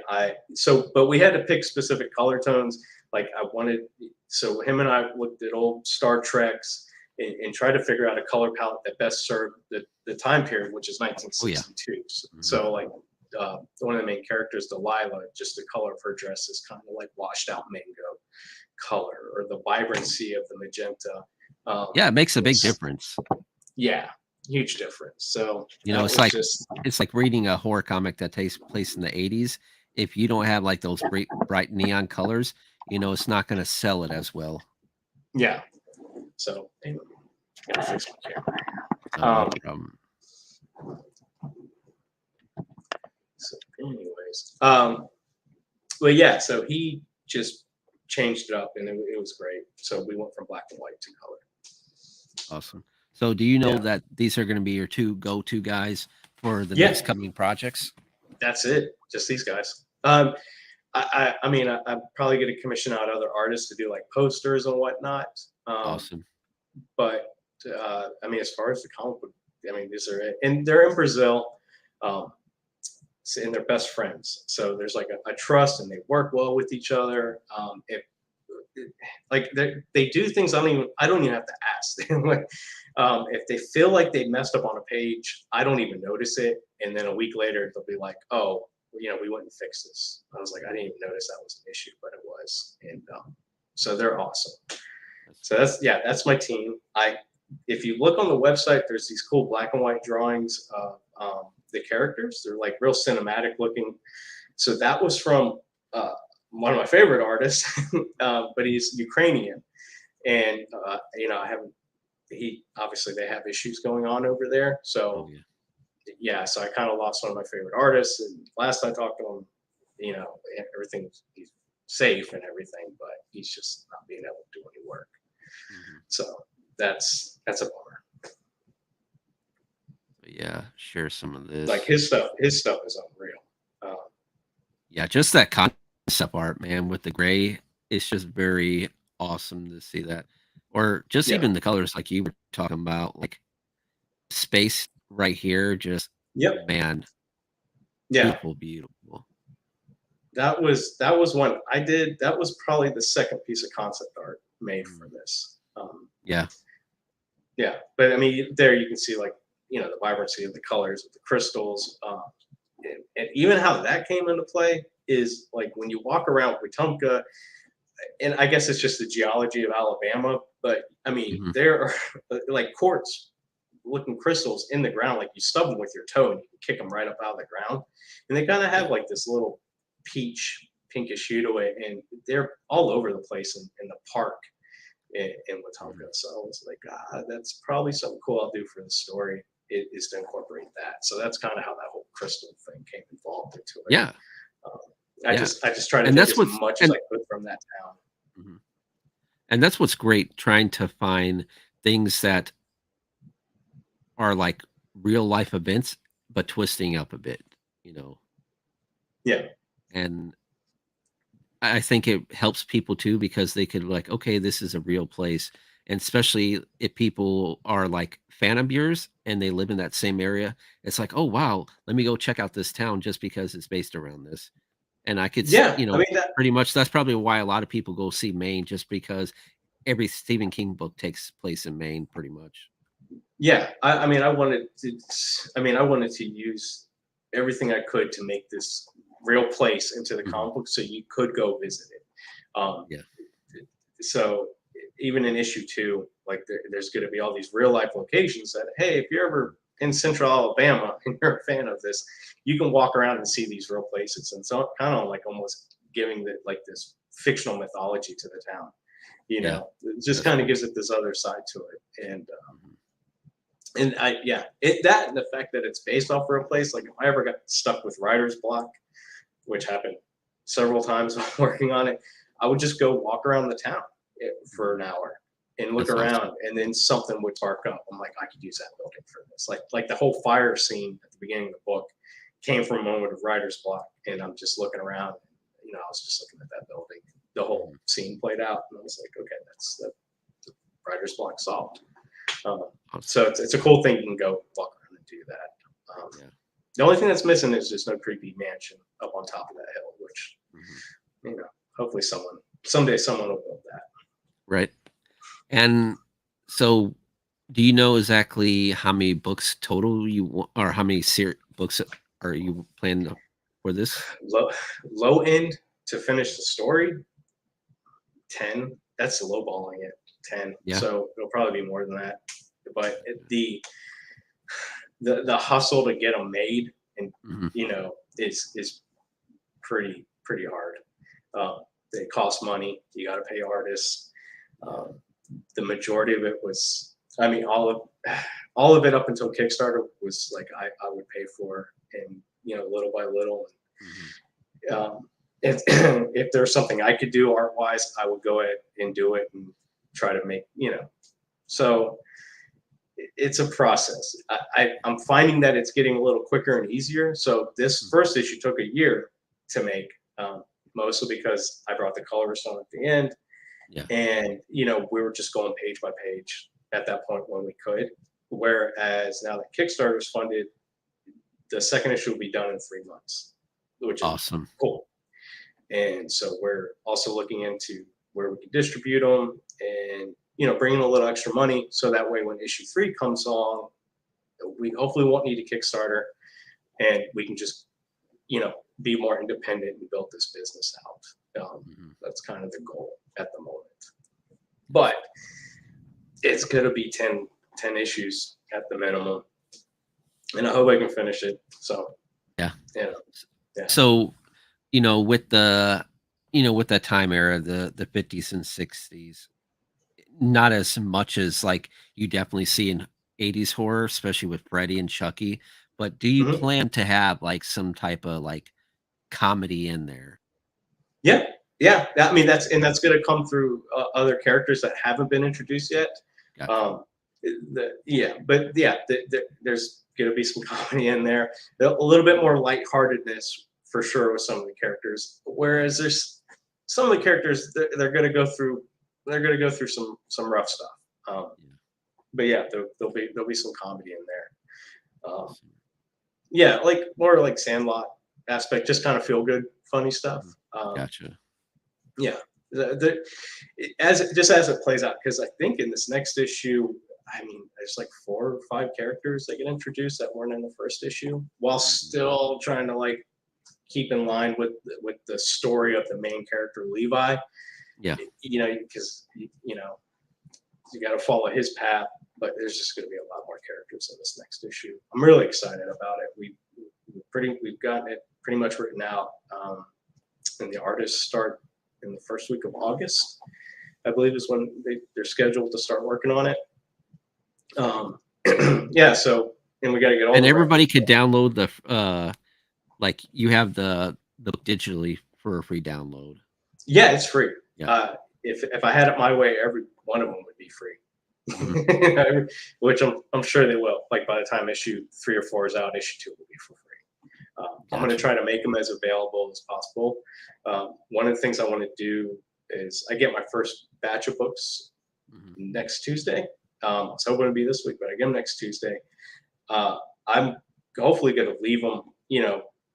but we had to pick specific color tones. Like I wanted, so him and I looked at old Star Treks and tried to figure out a color palette that best served the time period, which is Oh yeah. 1962. Mhm. So like one of the main characters, Delilah, just the color of her dress is kind of like washed out mango color, or the vibrancy of the magenta. Yeah, it makes a big Is, difference. yeah, huge difference. So You know, that was just it's like reading a horror comic that takes place in the 80s. If you don't have like those bright neon colors, you know, it's not going to sell it as well. yeah. So anyway, gotta fix my camera. No Um, problem. so anyways, but yeah, so he just changed it up, and it was great. So we went from black and white to color. Awesome. So do you know Yeah, that these are going to be your two go-to guys for the yeah, next coming projects? that's it. Just these guys. I mean, I'm probably going to commission out other artists to do like posters and whatnot. Awesome. But I mean, as far as the comic book, I mean, these are it, and they're in Brazil. Um, and they're best friends. So there's like a trust, and they work well with each other. If like they do things I don't even have to ask. Like, if they feel like they messed up on a page, I don't even notice it. And then a week later, they'll be like, "Oh, we went and fixed this." I was like, I didn't even notice that was an issue, but it was. And so they're awesome. So that's my team. If you look on the website, there's these cool black and white drawings of the characters. They're like real cinematic looking. So that was from one of my favorite artists, but he's Ukrainian, and I haven't. He obviously they have issues going on over there. Oh So yeah. yeah, so I kind of lost one of my favorite artists. And last I talked to him, everything he's safe and everything, but he's just not being able to do any work. Mhm. So that's a bummer. But yeah, share some of Like this. his stuff is unreal. Yeah, just that concept art, man, with the gray, it's just very awesome to see that. Or just Yeah. even the colors like you were talking about, like space right here, just Yep. man, Yeah. beautiful, beautiful. That was one I did. That was probably the second piece of concept art made for Mm. this. Yeah. Yeah, but I mean, there you can see like the vibrancy of the colors of the crystals, and even how that came into play is like when you walk around Wetumpka, and I guess it's just the geology of Alabama, but I mean Mhm. there are like quartz looking crystals in the ground, like you stub them with your toe and you can kick them right up out of the ground, and they kind of Yeah. have like this little peach pinkish hue to it, and they're all over the place in the park in Wetumpka. Mhm. So I was like, that's probably something cool I'll do for the story. Is to incorporate that. So that's kind of how that whole crystal thing came involved into it. Yeah. Um, I Yeah. just try to And take that's as what's much as I could from that town. Mhm. And that's what's great, trying to find things that are like real life events, but twisting up a bit, you know. Yeah, And I think it helps people too because they could like, okay, this is a real place. And especially if people are like fan of yours and they live in that same area, it's like, oh wow, let me go check out this town just because it's based around this. And I could, yeah. I mean that. pretty much that's probably why a lot of people go see Maine, just because every Stephen King book takes place in Maine, pretty much. Yeah, I mean, I wanted to. I mean, I wanted to use everything I could to make this real place into the Mhm. comic book, so you could go visit it. Um, Yeah. so even in issue two, like there's going to be all these real life locations that, hey, if you're ever in Central Alabama and you're a fan of this, you can walk around and see these real places, and so kind of like almost giving the like this fictional mythology to the town. Yeah. It just That's kind of cool. gives it this other side to it, Mhm. and I yeah, it that and the fact that it's based off real place. Like if I ever got stuck with writer's block, which happened several times while working on it, I would just go walk around the town for Mhm. an hour and look That's awesome. around, and then something would spark up. I'm like, I could use that building for this. Like the whole fire scene at the beginning of the book came from a moment of writer's block, and I'm just looking around. I was just looking at that building. The whole Mhm. scene played out, and I was like, okay, that's the writer's block solved. Um, Awesome. so it's a cool thing. You can go walk around and do that. Yeah. The only thing that's missing is just no creepy mansion up on top of that hill, which Mhm. you know, hopefully someday someone will build that. Right. And so, do you know exactly how many books total you want, or how many books are you planning for this? Low low end to finish the story, 10. That's lowballing it, 10. Yeah. So it'll probably be more than that. But the hustle to get them made and Mhm. is pretty hard. They cost money. You got to pay artists. Yeah. Um, the majority of it was, I mean, all of it up until Kickstarter was like I would pay for, and little by little. Mhm. If if there's something I could do art wise, I would go ahead and do it and try to make. So it's a process. I'm finding that it's getting a little quicker and easier. So this Mhm. first issue took a year to make, mostly because I brought the colorist on at the end, Yeah. and we were just going page by page at that point when we could. Whereas now that Kickstarter's funded, the second issue will be done in 3 months, which is Awesome. cool. And so we're also looking into where we can distribute them, and bring in a little extra money so that way when issue three comes along, we hopefully won't need a Kickstarter, and we can just be more independent and build this business out. Mhm. That's kind of the goal at the moment. But it's going to be 10 issues at the minimum, and I hope I can finish it. So Yeah. yeah, yeah. So, with with that time era, the 50s and 60s, not as much as like you definitely see in 80s horror, especially with Freddy and Chucky. But do you Hmm. plan to have like some type of like comedy in there? Yeah, yeah. I mean, that's going to come through other characters that haven't been introduced yet. Gotcha. Um, there's going to be some comedy in there, a little bit more lightheartedness for sure with some of the characters. Whereas there's some of the characters they're going to go through some rough stuff. Um, Yeah. but yeah, there'll be some comedy in there. Um, Awesome. yeah, like more like Sandlot aspect, just kind of feel good, funny stuff. Mhm. Gotcha. Yeah, as it plays out, because I think in this next issue, I mean, there's like 4 or 5 characters that get introduced that weren't in the first issue, while Mhm. still trying to like keep in line with the story of the main character Levi. Yeah. Because you got to follow his path, but there's just going to be a lot more characters in this next issue. I'm really excited about it. We've gotten it pretty much written out, and the artists start in the first week of August, I believe, is when they're scheduled to start working on it. Um, yeah, so and we got to get all And the everybody references. could download the like you have the book digitally for a free download? Yeah, it's free. Yeah. If I had it my way, every one of them would be free. Mhm. Which I'm sure they will. Like by the time issue 3 or 4 is out, issue 2 will be for free. I'm going to Gotcha. try to make them as available as possible. One of the things I want to do is I get my first batch of books Mhm. next Tuesday. I was hoping it'd be this week, but I get them next Tuesday. I'm hopefully going to leave them,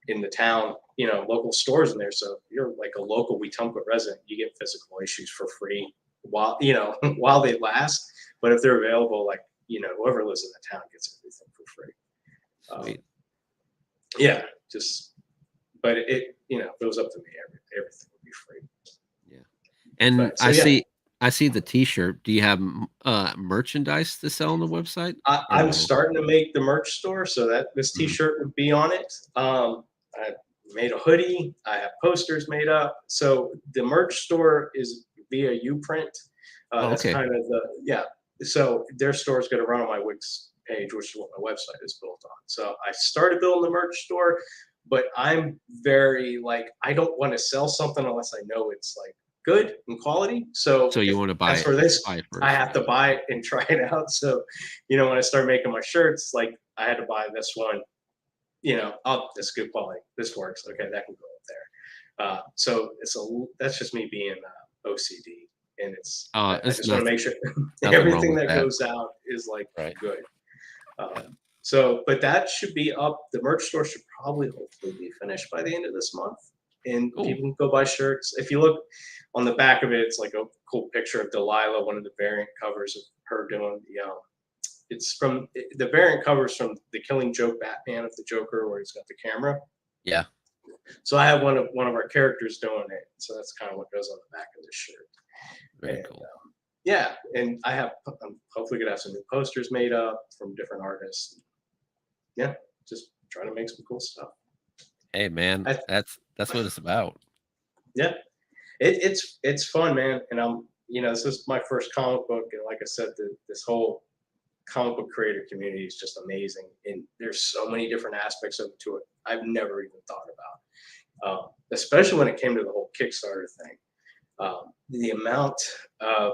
in the town, local stores in there. So if you're like a local Wetumpka resident, you get physical issues for free while, while they last. But if they're available, like, whoever lives in the town gets everything for free. Sweet. Yeah, but if it was up to me, everything would be free. Yeah. And But so yeah, I see the T-shirt. Do you have merchandise to sell on the website or I'm no? starting to make the merch store so that this Mhm. T-shirt would be on it. I made a hoodie. I have posters made up. So the merch store is via Uprint. Oh, That's okay. kind of yeah. So their store is going to run on my Wix page, which is what my website is built on. So I started building the merch store, but I'm very like I don't want to sell something unless I know it's like good and quality. So So you want to as for this, buy it I first. have to buy it and try it out. So, when I started making my shirts, like I had to buy this one. Oh, this good quality. This works. Okay, that can go up there. So that's just me being OCD, and I It's just want to make sure nothing wrong everything with that that. goes out is like Right. good. Yeah. But that should be up. The merch store should probably hopefully be finished by the end of this month, and Cool. people can go buy shirts. If you look on the back of it, it's like a cool picture of Delilah, one of the variant covers of her doing it's from the variant covers from the Killing Joke Batman of the Joker, where he's got the camera. Yeah. So I have one of our characters doing it. So that's kind of what goes on the back of this shirt. Very And cool. yeah, and I'm hopefully gonna have some new posters made up from different artists. Yeah, just trying to make some cool stuff. Hey man, I, that's what it's about. yeah, it's fun, man. And this is my first comic book, and like I said, this whole comic book creator community is just amazing, and there's so many different aspects to it I've never even thought about. Especially when it came to the whole Kickstarter thing, the amount of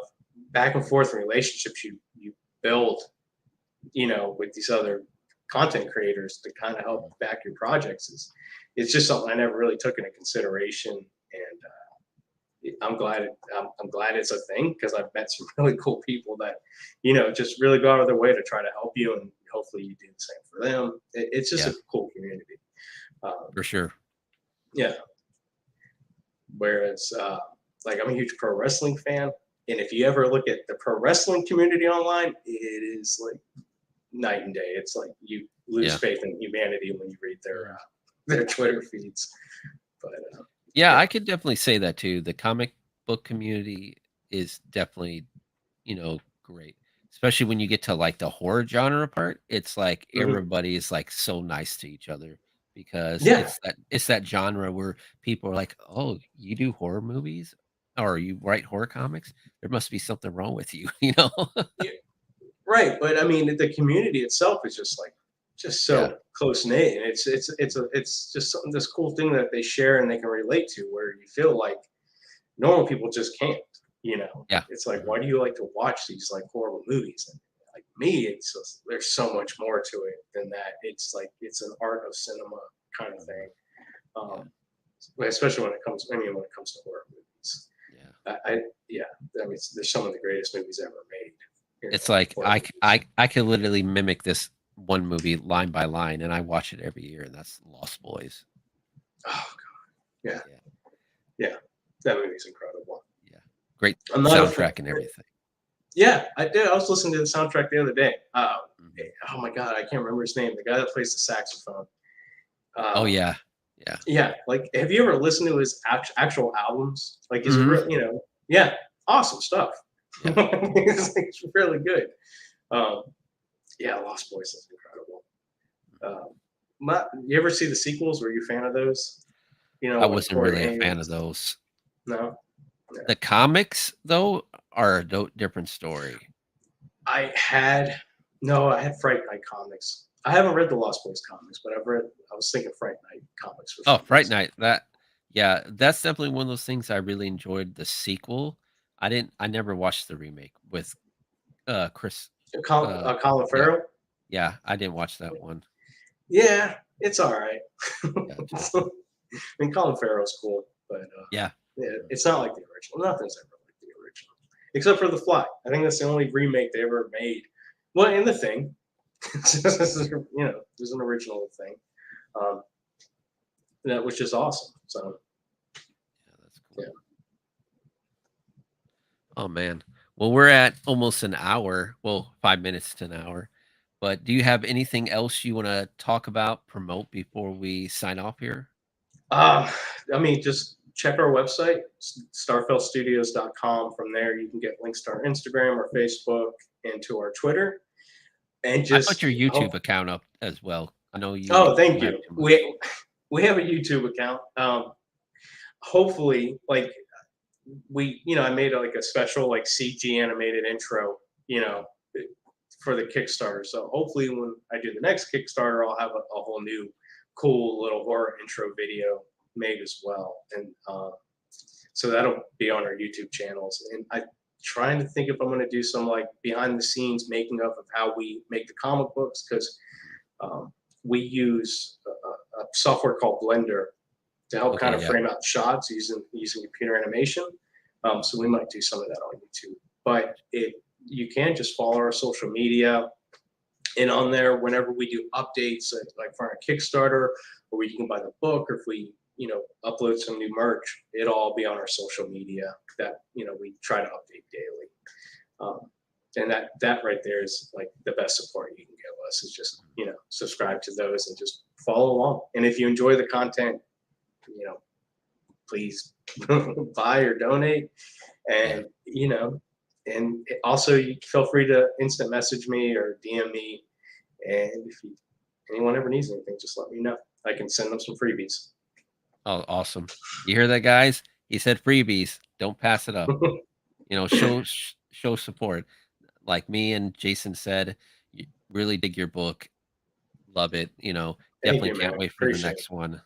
back and forth relationships you build, with these other content creators to kind of help back your projects it's just something I never really took into consideration, and I'm glad it's a thing because I've met some really cool people that just really go out of their way to try to help you, and hopefully you do the same for them. It's just Yeah, a cool community. for sure. Yeah. Whereas, like, I'm a huge pro wrestling fan, and if you ever look at the pro wrestling community online, it is like night and day. It's like you lose Yeah. faith in humanity when you read their Twitter feeds. But Yeah, yeah, I could definitely say that too. The comic book community is definitely, great. Especially when you get to like the horror genre part. It's like mhm. everybody is like so nice to each other because Yeah, it's that genre where people are like, "Oh, you do horror movies or you write horror comics? There must be something wrong with you," you know? yeah, right. But I mean, the community itself is just Yeah. so close knit, and it's just something this cool thing that they share and they can relate to, where you feel like normal people just can't. Yeah. It's like, Mhm. why do you like to watch these like horrible movies? And like me, it's just, there's so much more to it than that. It's like it's an art of cinema kind of Mhm. thing. Yeah. Um, especially when it comes to horror movies. Yeah. Yeah, I mean, there's some of the greatest movies ever made. It's like Horror movies. I could literally mimic this one movie line by line, and I watch it every year, and that's Lost Boys. Oh God, yeah, Yeah, yeah, that movie's incredible. yeah, great I'm not a fan. soundtrack and everything. Yeah, I did. I was listening to the soundtrack the other day. Mhm. Oh my God, I can't remember his name. The guy that plays the saxophone. Oh Uh, yeah, yeah. yeah, like have you ever listened to his actual albums? Like, is it Hmm. real? Yeah, awesome stuff. Yeah. It's really good. Um, yeah, Lost Boys is incredible. You ever see the sequels? Were you a fan of those? I When wasn't Corey really a Haim. fan of those. No, yeah. The comics, though, are a different story. I had no. I had Fright Night comics. I haven't read the Lost Boys comics, but I was thinking Fright Night comics for Oh, some Fright reason. Night, Yeah, that's definitely one of those things I really enjoyed. The sequel, I never watched the remake with Chris. Uh, Colin yeah, Farrell. yeah, I didn't watch that one. Yeah, it's all right. Gotcha. I mean, Colin Farrell's cool, but Yeah. yeah, it's not like the original. Nothing's ever like the original, except for The Fly. I think that's the only remake they ever made. Well, and The Thing, there's an original Thing, um, that was just awesome. So Yeah, that's yeah. cool. Oh man. Well, we're at almost an hour. Well, 5 minutes to an hour. But do you have anything else you want to talk about, promote before we sign off here? Uh, I mean, just check our website, starfellstudios.com. From there, you can get links to our Instagram, our Facebook, and to our Twitter. And I put just your hope. YouTube account up as well. I know Oh, you thank have you. too much. We have a YouTube account. Hopefully, like I made like a special like CG animated intro, for the Kickstarter. So hopefully, when I do the next Kickstarter, I'll have a whole new cool little horror intro video made as well, and so that'll be on our YouTube channels. And I'm trying to think if I'm going to do some like behind the scenes making of how we make the comic books, because um, we use a software called Blender to help kind Okay, of yeah. frame out shots using computer animation. So we might do some of that on YouTube. But you can just follow our social media, and on there, whenever we do updates, like for our Kickstarter, or we can buy the book, or if we upload some new merch, it'll all be on our social media that we try to update daily. And that right there is like the best support you can give us, is just subscribe to those and just follow along. And if you enjoy the content, please buy or donate. Yeah. And also you feel free to instant message me or DM me. And if anyone ever needs anything, just let me know. I can send them some freebies. Oh, awesome. You hear that, guys? He said freebies. Don't pass it up. Show support. Like me and Jason said, really dig your book. Love it. Thank Definitely you, man. can't wait for the Appreciate it. next one.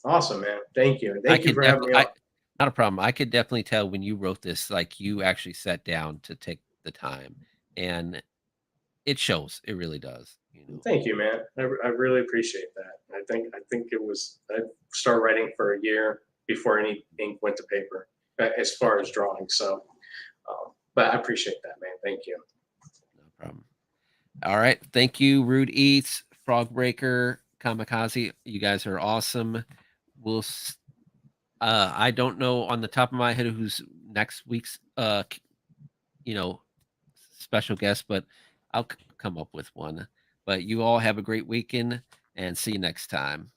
Awesome, man. Thank you. And I thank you could for having definitely me I on. not a problem. I could definitely tell when you wrote this, like you actually sat down to take the time, and it shows. It really does. Thank you, man. I really appreciate that. I think I started writing for a year before any ink went to paper, as far as drawing. So, but I appreciate that, man. Thank you. No problem. All right. Thank you, Rude Eats, Frogbreaker, Kamikaze. You guys are awesome. We'll I don't know on the top of my head who's next week's you know special guest, but I'll come up with one. But you all have a great weekend and see you next time.